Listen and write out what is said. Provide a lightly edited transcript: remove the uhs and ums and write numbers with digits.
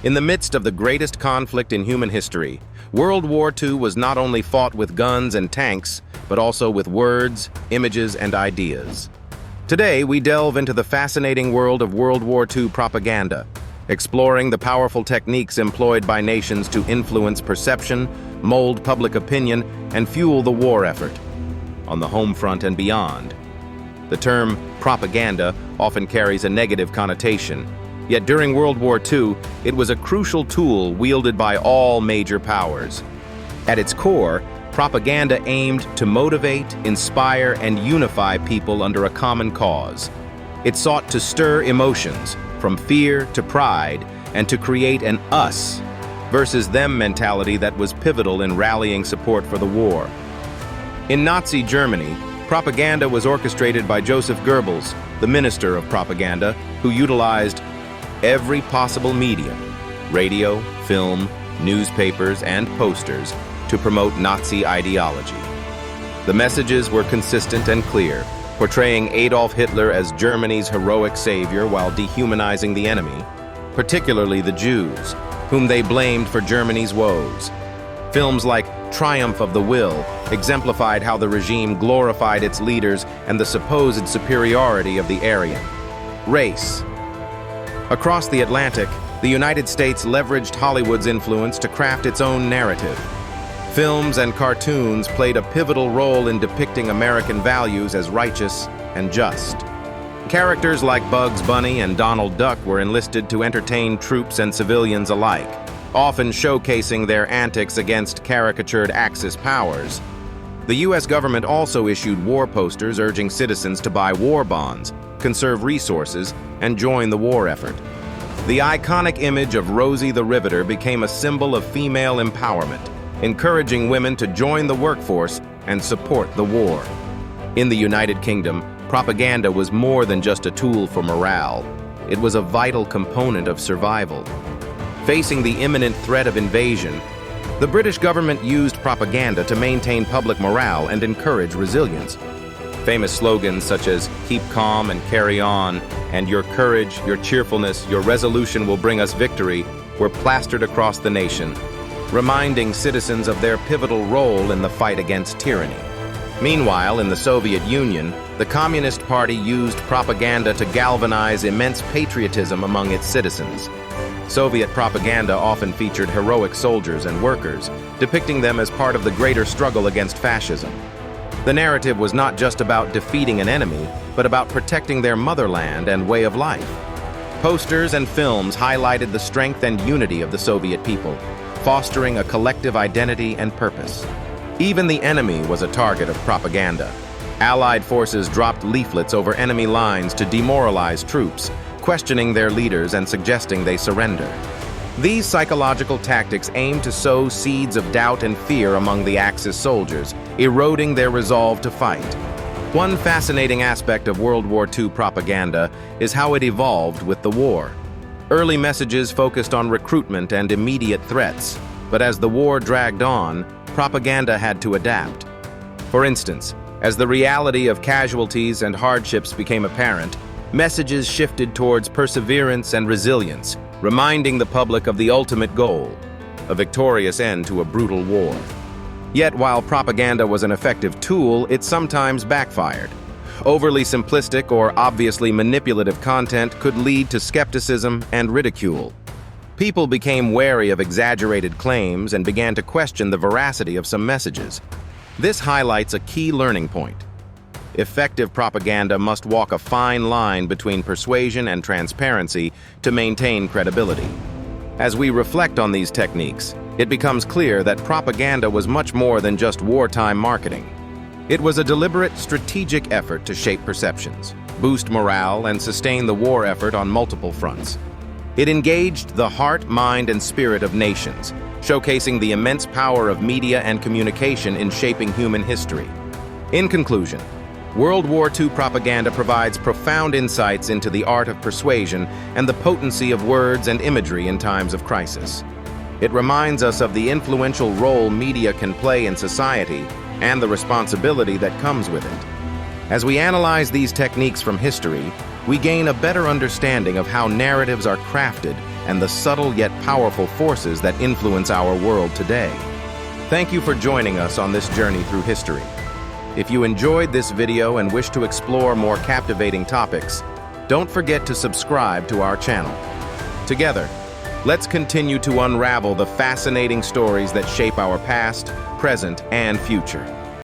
In the midst of the greatest conflict in human history, World War II was not only fought with guns and tanks, but also with words, images, and ideas. Today, we delve into the fascinating world of World War II propaganda, exploring the powerful techniques employed by nations to influence perception, mold public opinion, and fuel the war effort. On the home front and beyond, the term propaganda often carries a negative connotation. Yet during World War II, it was a crucial tool wielded by all major powers. At its core, propaganda aimed to motivate, inspire, and unify people under a common cause. It sought to stir emotions, from fear to pride, and to create an us versus them mentality that was pivotal in rallying support for the war. In Nazi Germany, propaganda was orchestrated by Joseph Goebbels, the Minister of Propaganda, who utilized every possible medium, radio, film, newspapers, and posters, to promote Nazi ideology. The messages were consistent and clear, portraying Adolf Hitler as Germany's heroic savior while dehumanizing the enemy, particularly the Jews, whom they blamed for Germany's woes. Films like Triumph of the Will exemplified how the regime glorified its leaders and the supposed superiority of the Aryan race. Across the Atlantic, the United States leveraged Hollywood's influence to craft its own narrative. Films and cartoons played a pivotal role in depicting American values as righteous and just. Characters like Bugs Bunny and Donald Duck were enlisted to entertain troops and civilians alike, often showcasing their antics against caricatured Axis powers. The U.S. government also issued war posters urging citizens to buy war bonds, conserve resources, and join the war effort. The iconic image of Rosie the Riveter became a symbol of female empowerment, encouraging women to join the workforce and support the war. In the United Kingdom, propaganda was more than just a tool for morale. It was a vital component of survival. Facing the imminent threat of invasion, the British government used propaganda to maintain public morale and encourage resilience. Famous slogans such as "Keep calm and carry on," and "Your courage, your cheerfulness, your resolution will bring us victory" were plastered across the nation, reminding citizens of their pivotal role in the fight against tyranny. Meanwhile, in the Soviet Union, the Communist Party used propaganda to galvanize immense patriotism among its citizens. Soviet propaganda often featured heroic soldiers and workers, depicting them as part of the greater struggle against fascism. The narrative was not just about defeating an enemy, but about protecting their motherland and way of life. Posters and films highlighted the strength and unity of the Soviet people, fostering a collective identity and purpose. Even the enemy was a target of propaganda. Allied forces dropped leaflets over enemy lines to demoralize troops, questioning their leaders and suggesting they surrender. These psychological tactics aimed to sow seeds of doubt and fear among the Axis soldiers, eroding their resolve to fight. One fascinating aspect of World War II propaganda is how it evolved with the war. Early messages focused on recruitment and immediate threats, but as the war dragged on, propaganda had to adapt. For instance, as the reality of casualties and hardships became apparent, messages shifted towards perseverance and resilience, reminding the public of the ultimate goal, a victorious end to a brutal war. Yet while propaganda was an effective tool, it sometimes backfired. Overly simplistic or obviously manipulative content could lead to skepticism and ridicule. People became wary of exaggerated claims and began to question the veracity of some messages. This highlights a key learning point. Effective propaganda must walk a fine line between persuasion and transparency to maintain credibility. As we reflect on these techniques, it becomes clear that propaganda was much more than just wartime marketing. It was a deliberate, strategic effort to shape perceptions, boost morale, and sustain the war effort on multiple fronts. It engaged the heart, mind, and spirit of nations, showcasing the immense power of media and communication in shaping human history. In conclusion, World War II propaganda provides profound insights into the art of persuasion and the potency of words and imagery in times of crisis. It reminds us of the influential role media can play in society and the responsibility that comes with it. As we analyze these techniques from history, we gain a better understanding of how narratives are crafted and the subtle yet powerful forces that influence our world today. Thank you for joining us on this journey through history. If you enjoyed this video and wish to explore more captivating topics, don't forget to subscribe to our channel. Together, let's continue to unravel the fascinating stories that shape our past, present, and future.